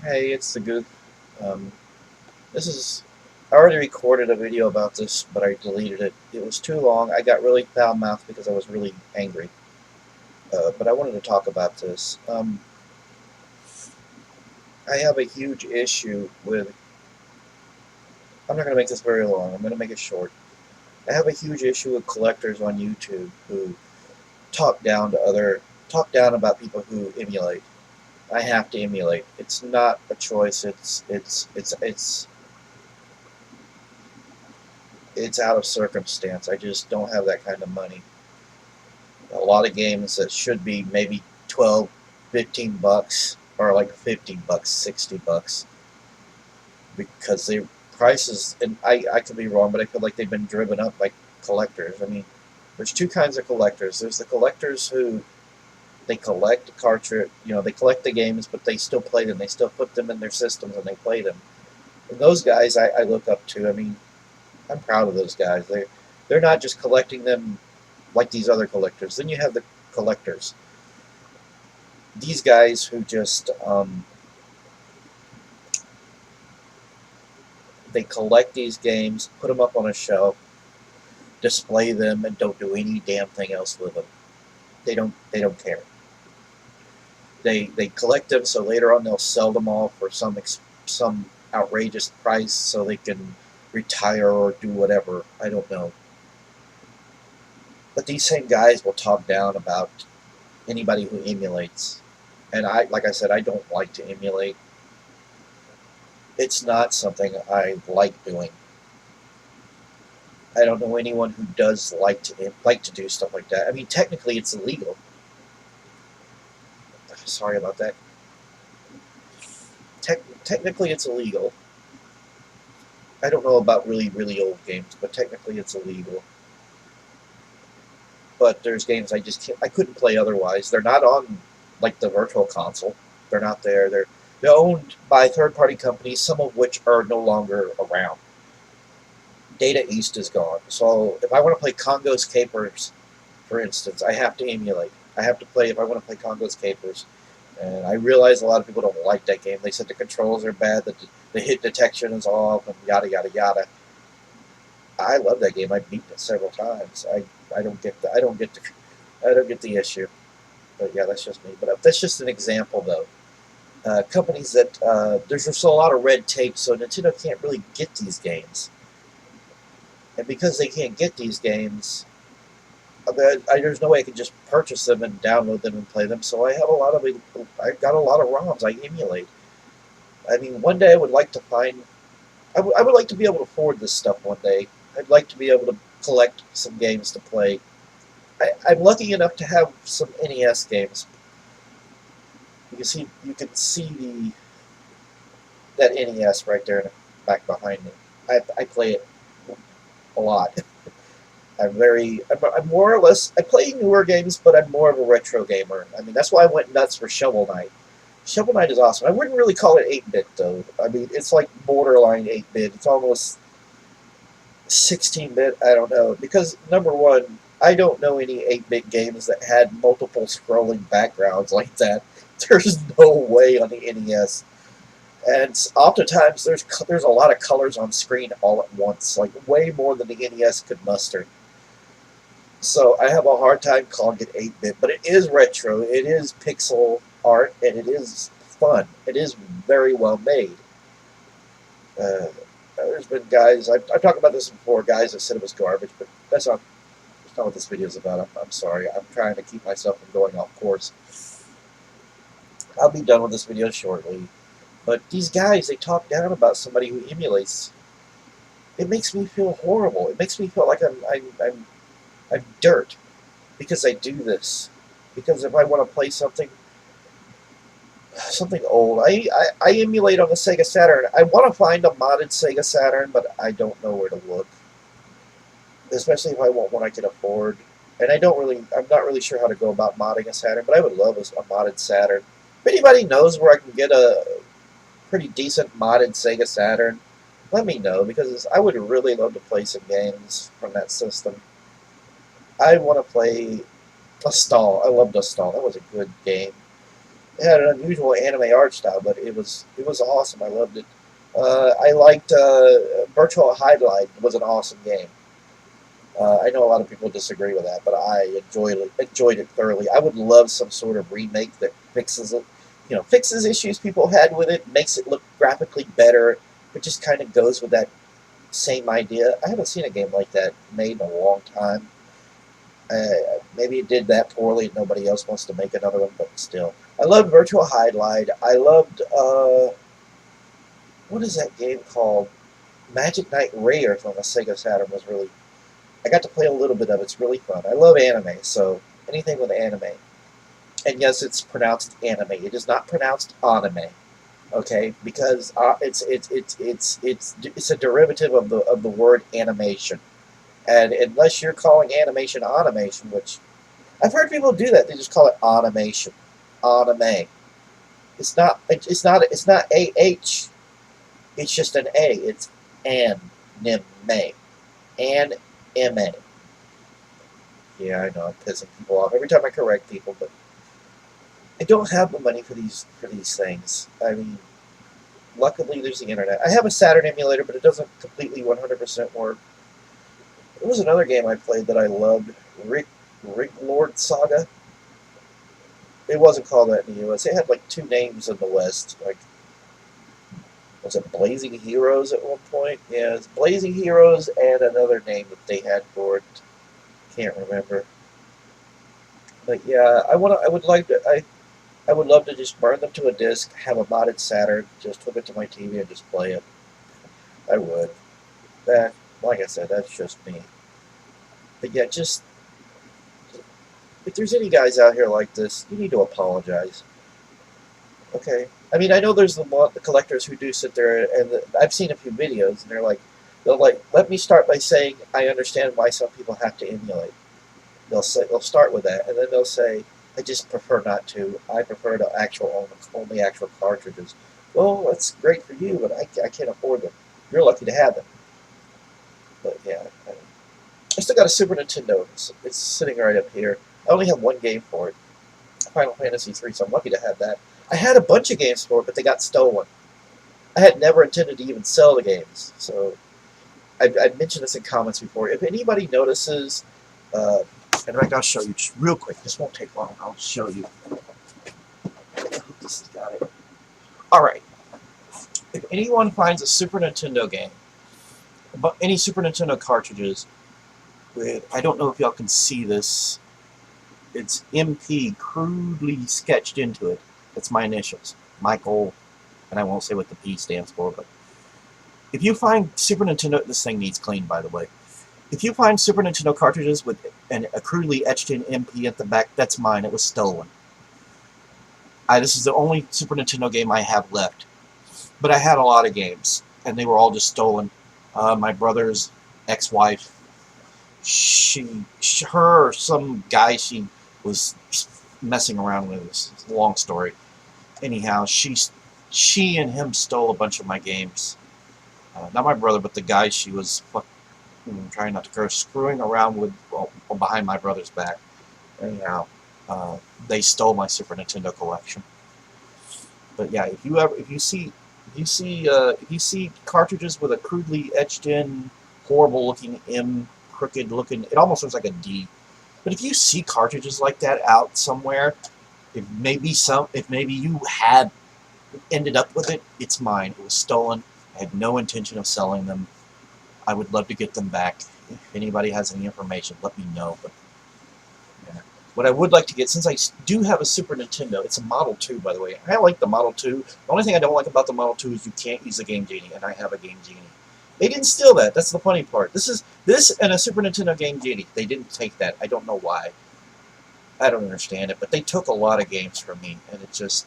Hey, it's the Goop. Um, this is. I already recorded a video about this, but I deleted it. It was too long. I got really foul mouthed because I was really angry. But I wanted to talk about this. I have a huge issue with. I'm not going to make this very long. I'm going to make it short. I have a huge issue with collectors on YouTube who talk down about people who emulate. I have to emulate. It's not a choice. It's out of circumstance. I just don't have that kind of money. A lot of games that should be maybe 12, 15 bucks are like 50 bucks, 60 bucks because the prices, and I could be wrong, but I feel like they've been driven up by collectors. I mean, there's two kinds of collectors. There's the collectors who they collect the cartridge, they collect the games, but they still play them. They still put them in their systems and they play them. And those guys I look up to. I mean, I'm proud of those guys. They're not just collecting them like these other collectors. Then you have the collectors. These guys who just they collect these games, put them up on a shelf, display them, and don't do any damn thing else with them. They don't care. They collect them so later on they'll sell them all for some outrageous price so they can retire or do whatever. I don't know. But these same guys will talk down about anybody who emulates. And like I said, I don't like to emulate. It's not something I like doing. I don't know anyone who does like to do stuff like that. I mean, technically, it's illegal. Sorry about that. Technically, it's illegal. I don't know about really old games, but technically, it's illegal. But there's games I couldn't play otherwise. They're not on like the virtual console. They're not there. They're owned by third-party companies, some of which are no longer around. Data East is gone. So if I want to play Congo's Capers, for instance, I have to emulate. I have to play if I want to play Congo's Capers. And I realize a lot of people don't like that game. They said the controls are bad, that the hit detection is off, and yada yada yada. I love that game. I've beaten it several times. I don't get I don't get the issue. But yeah, that's just me. But that's just an example, though. Companies that there's just a lot of red tape, so Nintendo can't really get these games. And because they can't get these games, there's no way I can just purchase them and download them and play them. So I've got a lot of ROMs I emulate. I mean, one day I would like to find, I would like to be able to afford this stuff one day. I'd like to be able to collect some games to play. I'm lucky enough to have some NES games. You can see that NES right there in the back behind me. I play it a lot. I'm more or less, I play newer games, but I'm more of a retro gamer. I mean, that's why I went nuts for Shovel Knight. Shovel Knight is awesome. I wouldn't really call it 8-bit, though. I mean, it's like borderline 8-bit. It's almost 16-bit, I don't know. Because, number one, I don't know any 8-bit games that had multiple scrolling backgrounds like that. There's no way on the NES. And oftentimes, there's a lot of colors on screen all at once, like way more than the NES could muster. So I have a hard time calling it 8-bit, but it is retro. It is pixel art, and it is fun. It is very well made. Uh, there's been guys I've talked about this before. Guys have said it was garbage, but that's not what this video is about. I'm sorry. I'm trying to keep myself from going off course. I'll be done with this video shortly. But these guys, they talk down about somebody who emulates. It makes me feel horrible. It makes me feel like I'm dirt because I do this. Because if I want to play something old, I emulate on the Sega Saturn. I want to find a modded Sega Saturn, but I don't know where to look. Especially if I want one I can afford. And I'm not really sure how to go about modding a Saturn, but I would love a modded Saturn. If anybody knows where I can get a pretty decent modded Sega Saturn, let me know, because I would really love to play some games from that system. I want to play Stall. I love Stall. That was a good game. It had an unusual anime art style, but it was awesome. I loved it. I liked Virtual Highlight was an awesome game. I know a lot of people disagree with that, but I enjoyed it thoroughly. I would love some sort of remake that fixes it, fixes issues people had with it, makes it look graphically better, but just kind of goes with that same idea. I haven't seen a game like that made in a long time. Maybe it did that poorly and nobody else wants to make another one, but still. I loved Virtual Highlight. I loved, what is that game called? Magic Knight Raiders on the Sega Saturn was really, I got to play a little bit of it. It's really fun. I love anime, so anything with anime. And yes, it's pronounced anime. It is not pronounced anime, okay? Because it's a derivative of the word animation. And unless you're calling animation automation, which I've heard people do that, they just call it automation, anime. It's not AH. It's just an A. It's anime. Anime. Yeah, I know I'm pissing people off every time I correct people, but I don't have the money for these things. I mean, luckily there's the internet. I have a Saturn emulator, but it doesn't completely 100% work. There was another game I played that I loved, Rig Lord Saga. It wasn't called that in the U.S. It had like two names in the West. Like, was it Blazing Heroes at one point? Yeah, it's Blazing Heroes and another name that they had for it. Can't remember. But yeah, I would love to just burn them to a disc, have a modded Saturn, just hook it to my TV and just play it. I would. That, like I said, that's just me. But yeah, just if there's any guys out here like this, you need to apologize. Okay. I mean, I know there's the collectors who do sit there, and I've seen a few videos, and they'll like, let me start by saying I understand why some people have to emulate. They'll start with that, and then they'll say, I just prefer not to. I prefer to only actual cartridges. Well, that's great for you, but I can't afford them. You're lucky to have them. But yeah, I still got a Super Nintendo. It's sitting right up here. I only have one game for it, Final Fantasy III, so I'm lucky to have that. I had a bunch of games for it, but they got stolen. I had never intended to even sell the games, so I've mentioned this in comments before. If anybody notices, in fact, I'll show you just real quick. This won't take long. I'll show you. This has got it. All right. If anyone finds a Super Nintendo game, but any Super Nintendo cartridges with, I don't know if y'all can see this, it's MP crudely sketched into it. It's my initials, Michael, and I won't say what the P stands for, but if you find Super Nintendo, this thing needs cleaned, by the way. If you find Super Nintendo cartridges with a crudely etched-in MP at the back, that's mine. It was stolen. This is the only Super Nintendo game I have left. But I had a lot of games, and they were all just stolen. My brother's ex-wife, some guy she was messing around with. It's a long story. Anyhow, she and him stole a bunch of my games. Not my brother, but the guy she was trying not to curse, screwing around with behind my brother's back. Anyhow, they stole my Super Nintendo collection. But yeah, if you see cartridges with a crudely etched in, horrible looking M, crooked looking, it almost looks like a D. But if you see cartridges like that out somewhere, if maybe you had ended up with it, it's mine. It was stolen. I had no intention of selling them. I would love to get them back. If anybody has any information, let me know. But yeah. What I would like to get, since I do have a Super Nintendo, it's a Model 2, by the way. I like the Model 2. The only thing I don't like about the Model 2 is you can't use a Game Genie, and I have a Game Genie. They didn't steal that. That's the funny part. This and a Super Nintendo Game Genie. They didn't take that. I don't know why. I don't understand it, but they took a lot of games from me, and it just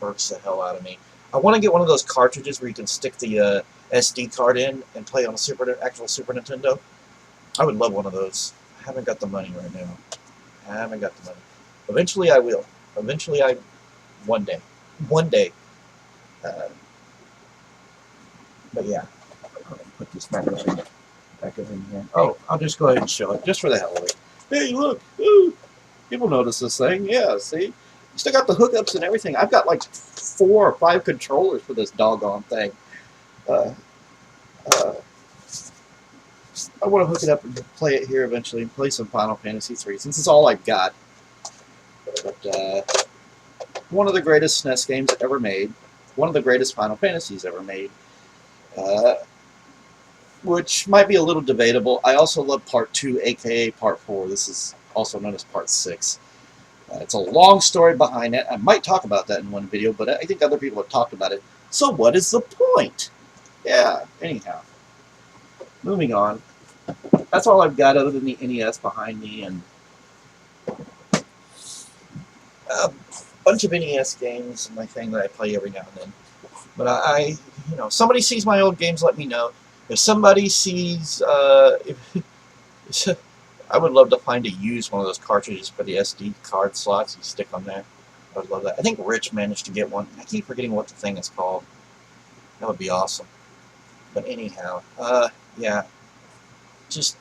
irks the hell out of me. I want to get one of those cartridges where you can stick the SD card in and play on a actual Super Nintendo. I would love one of those. I haven't got the money right now. I haven't got the money. Eventually I will. Eventually one day. One day. But yeah. I'll put this back in here. Oh, I'll just go ahead and show it, just for the hell of it. Hey, look! Ooh, people notice this thing. Yeah, see? Still got the hookups and everything. I've got like 4 or 5 controllers for this doggone thing. Uh, uh, I want to hook it up and play it here eventually and play some Final Fantasy 3 since it's all I've got. But one of the greatest SNES games ever made. One of the greatest Final Fantasies ever made. Which might be a little debatable. I also love Part 2, aka Part 4. This is also known as Part 6. It's a long story behind it. I might talk about that in one video, but I think other people have talked about it. So what is the point? Yeah, anyhow. Moving on. That's all I've got other than the NES behind me and a bunch of NES games and my thing that I play every now and then. But you know, somebody sees my old games, let me know. If somebody sees, I would love to find a used one of those cartridges for the SD card slots you stick on there. I would love that. I think Rich managed to get one. I keep forgetting what the thing is called. That would be awesome. But anyhow, yeah, just,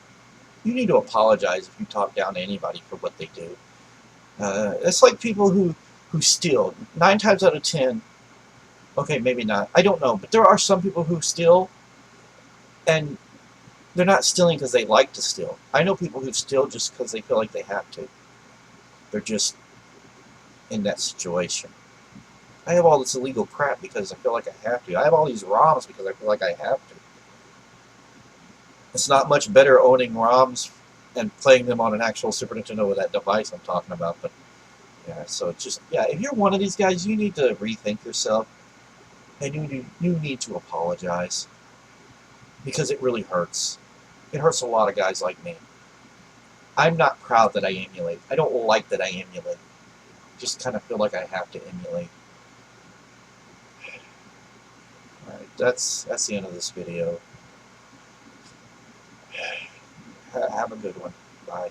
you need to apologize if you talk down to anybody for what they do. It's like people who steal. 9 times out of 10, okay, maybe not. I don't know. But there are some people who steal, and they're not stealing because they like to steal. I know people who steal just because they feel like they have to. They're just in that situation. I have all this illegal crap because I feel like I have to. I have all these ROMs because I feel like I have to. It's not much better owning ROMs and playing them on an actual Super Nintendo with that device I'm talking about. But yeah, so just, yeah, if you're one of these guys, you need to rethink yourself, and you need to apologize, because it really hurts. It hurts a lot of guys like me. I'm not proud that I emulate. I don't like that I emulate. Just kind of feel like I have to emulate. Alright, that's the end of this video. Have a good one. Bye.